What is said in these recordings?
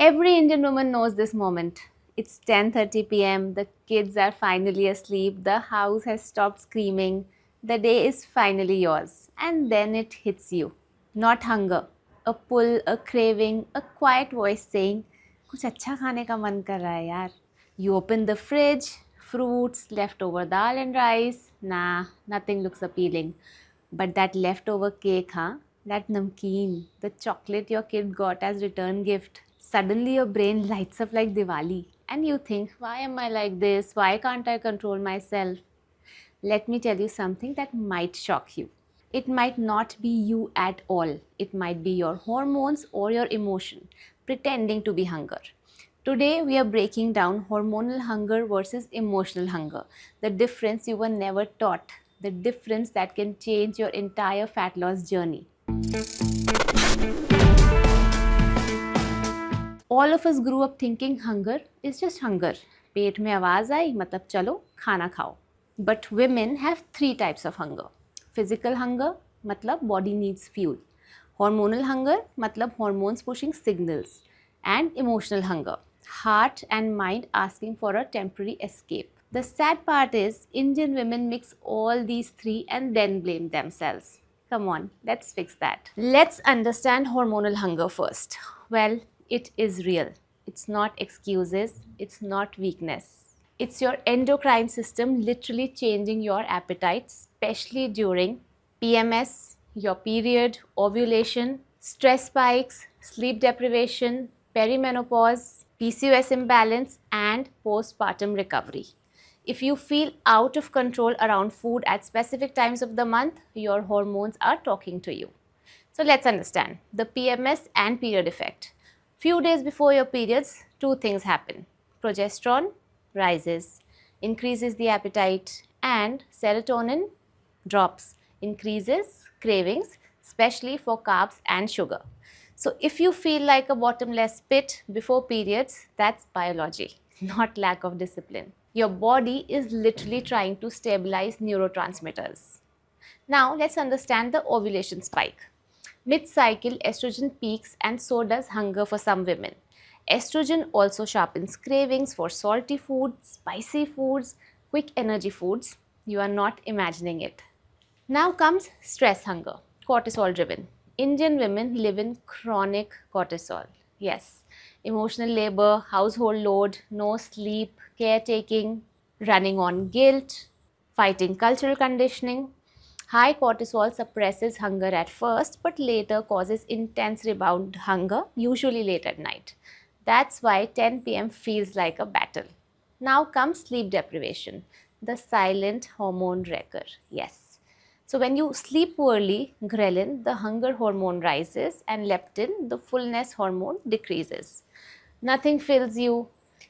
Every Indian woman knows this moment. It's 10:30 p.m. The kids are finally asleep. The house has stopped screaming. The day is finally yours. And then it hits you. Not hunger. A pull, a craving, a quiet voice saying, कुछ अच्छा खाने का मन कर रहा है यार. You open the fridge, fruits, leftover dal and rice. Nah, nothing looks appealing. But that leftover cake, huh? That namkeen, the chocolate your kid got as return gift. Suddenly your brain lights up like Diwali and you think, why am I like this? Why can't I control myself? Let me tell you something that might shock you. It might not be you at all. It might be your hormones or your emotion pretending to be hunger. Today, we are breaking down hormonal hunger versus emotional hunger, the difference you were never taught, the difference that can change your entire fat loss journey. All of us grew up thinking hunger is just hunger. पेट में आवाज आई मतलब चलो खाना खाओ. But women have 3 types of hunger. Physical hunger मतलब body needs fuel. Hormonal hunger मतलब hormones pushing signals. And emotional hunger, heart and mind asking for a temporary escape. The sad part is Indian women mix all these 3 and then blame themselves. Come on, let's fix that. Let's understand hormonal hunger first. Well, it is real. It's not excuses, it's not weakness. It's your endocrine system literally changing your appetite, especially during PMS, your period, ovulation, stress spikes, sleep deprivation, perimenopause, PCOS imbalance, and postpartum recovery. If you feel out of control around food at specific times of the month, your hormones are talking to you. So let's understand the PMS and period effect. Few days before your periods, 2 things happen. Progesterone rises, increases the appetite, and serotonin drops, increases cravings, especially for carbs and sugar. So if you feel like a bottomless pit before periods, that's biology, not lack of discipline. Your body is literally trying to stabilize neurotransmitters. Now let's understand the ovulation spike. Mid-cycle, estrogen peaks and so does hunger for some women. Estrogen also sharpens cravings for salty foods, spicy foods, quick energy foods. You are not imagining it. Now comes stress hunger, cortisol driven. Indian women live in chronic cortisol. Yes, emotional labor, household load, no sleep, caretaking, running on guilt, fighting cultural conditioning. High cortisol suppresses hunger at first, but later causes intense rebound hunger, usually late at night. That's why 10 p.m. feels like a battle. Now comes sleep deprivation, the silent hormone wrecker. Yes. So when you sleep poorly, ghrelin, the hunger hormone rises, and leptin, the fullness hormone, decreases. Nothing fills you,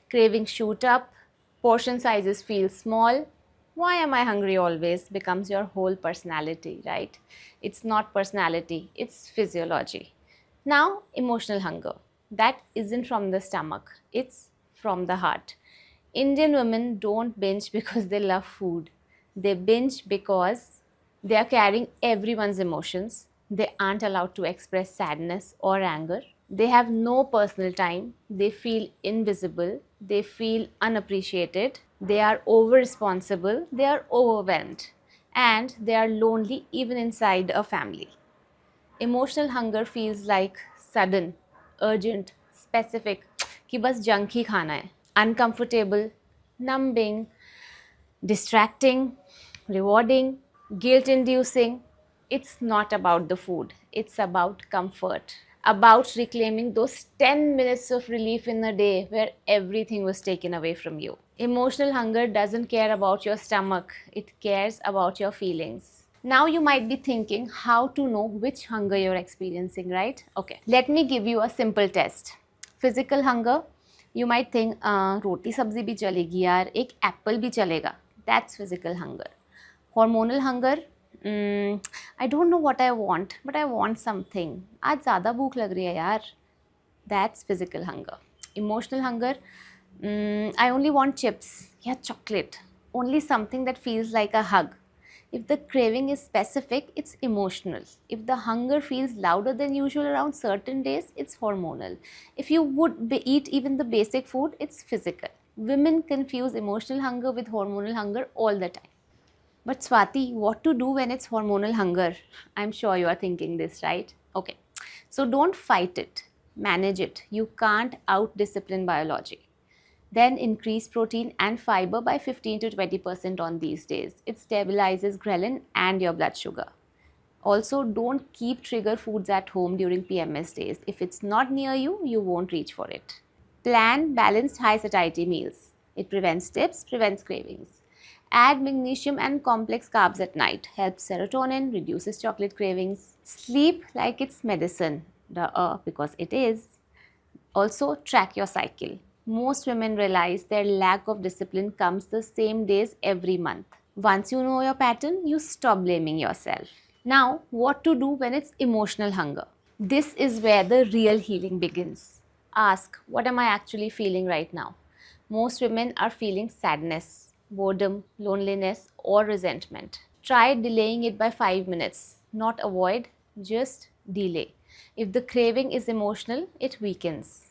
cravings shoot up, portion sizes feel small. Why am I hungry always becomes your whole personality, right? It's not personality, it's physiology. Now, emotional hunger. That isn't from the stomach, it's from the heart. Indian women don't binge because they love food. They binge because they are carrying everyone's emotions. They aren't allowed to express sadness or anger. They have no personal time. They feel invisible. They feel unappreciated. They are over responsible. They are overwhelmed. And they are lonely even inside a family. Emotional hunger feels like sudden, urgent, specific, कि बस junk ही खाना है. Uncomfortable, numbing, distracting, rewarding, guilt inducing. It's not about the food, it's about comfort, about reclaiming those 10 minutes of relief in a day where everything was taken away from you. Emotional hunger doesn't care about your stomach, it cares about your feelings. Now you might be thinking how to know which hunger you're experiencing, right? Okay, let me give you a simple test. Physical hunger, you might think roti sabzi bhi chalegi yaar, ek apple bhi chalega. That's physical hunger. Hormonal hunger, I don't know what I want, but I want something. आज ज़्यादा भूख लग रही है यार. That's physical hunger. Emotional hunger, I only want chips या chocolate. Only something that feels like a hug. If the craving is specific, it's emotional. If the hunger feels louder than usual around certain days, it's hormonal. If you would eat even the basic food, it's physical. Women confuse emotional hunger with hormonal hunger all the time. But Swati, what to do when it's hormonal hunger? I'm sure you are thinking this, right? Okay. So don't fight it. Manage it. You can't out-discipline biology. Then increase protein and fiber by 15 to 20% on these days. It stabilizes ghrelin and your blood sugar. Also, don't keep trigger foods at home during PMS days. If it's not near you, you won't reach for it. Plan balanced high satiety meals. It prevents tips, prevents cravings. Add magnesium and complex carbs at night. Helps serotonin, reduces chocolate cravings. Sleep like it's medicine. Duh, because it is. Also, track your cycle. Most women realize their lack of discipline comes the same days every month. Once you know your pattern, you stop blaming yourself. Now, what to do when it's emotional hunger? This is where the real healing begins. Ask, what am I actually feeling right now? Most women are feeling sadness, boredom, loneliness, or resentment. Try delaying it by 5 minutes. Not avoid, just delay. If the craving is emotional, it weakens.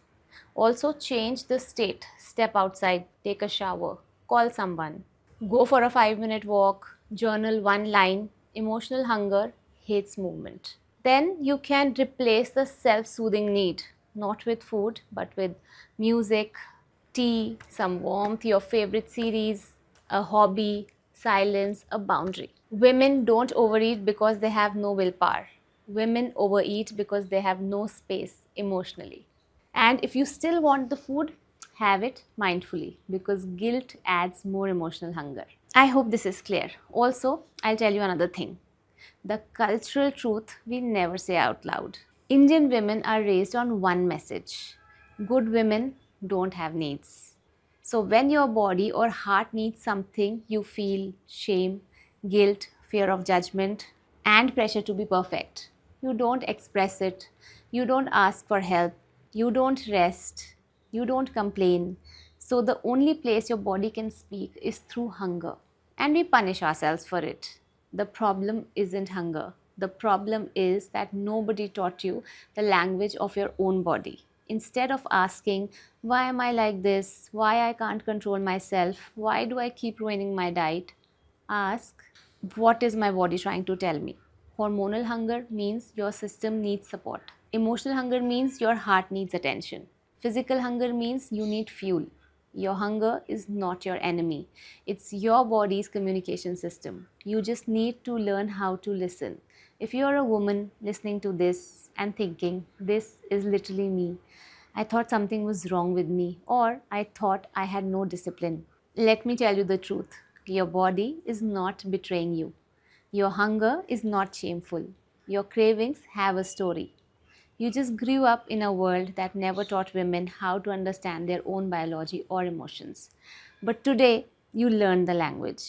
Also, change the state. Step outside, take a shower, call someone, go for a 5-minute walk, journal one line. Emotional hunger hates movement. Then you can replace the self-soothing need, not with food, but with music, tea, some warmth, your favorite series, a hobby, silence, a boundary. Women don't overeat because they have no willpower. Women overeat because they have no space emotionally. And if you still want the food, have it mindfully because guilt adds more emotional hunger. I hope this is clear. Also, I'll tell you another thing. The cultural truth we never say out loud. Indian women are raised on one message. Good women don't have needs. So when your body or heart needs something, you feel shame, guilt, fear of judgment, and pressure to be perfect. You don't express it. You don't ask for help. You don't rest. You don't complain. So the only place your body can speak is through hunger. And we punish ourselves for it. The problem isn't hunger. The problem is that nobody taught you the language of your own body. Instead of asking, why am I like this? Why I can't control myself? Why do I keep ruining my diet? Ask, what is my body trying to tell me? Hormonal hunger means your system needs support. Emotional hunger means your heart needs attention. Physical hunger means you need fuel. Your hunger is not your enemy. It's your body's communication system. You just need to learn how to listen. If you're a woman listening to this and thinking, this is literally me, I thought something was wrong with me, or I thought I had no discipline. Let me tell you the truth. Your body is not betraying you. Your hunger is not shameful. Your cravings have a story. You just grew up in a world that never taught women how to understand their own biology or emotions. But today, you learned the language.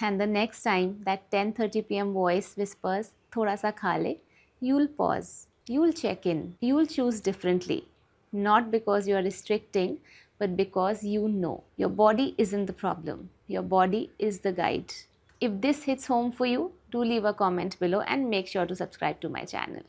And the next time that 10:30 p.m. voice whispers, "Thoda sa kha le," you'll pause. You'll check in. You'll choose differently. Not because you're restricting, but because you know. Your body isn't the problem. Your body is the guide. If this hits home for you, do leave a comment below and make sure to subscribe to my channel.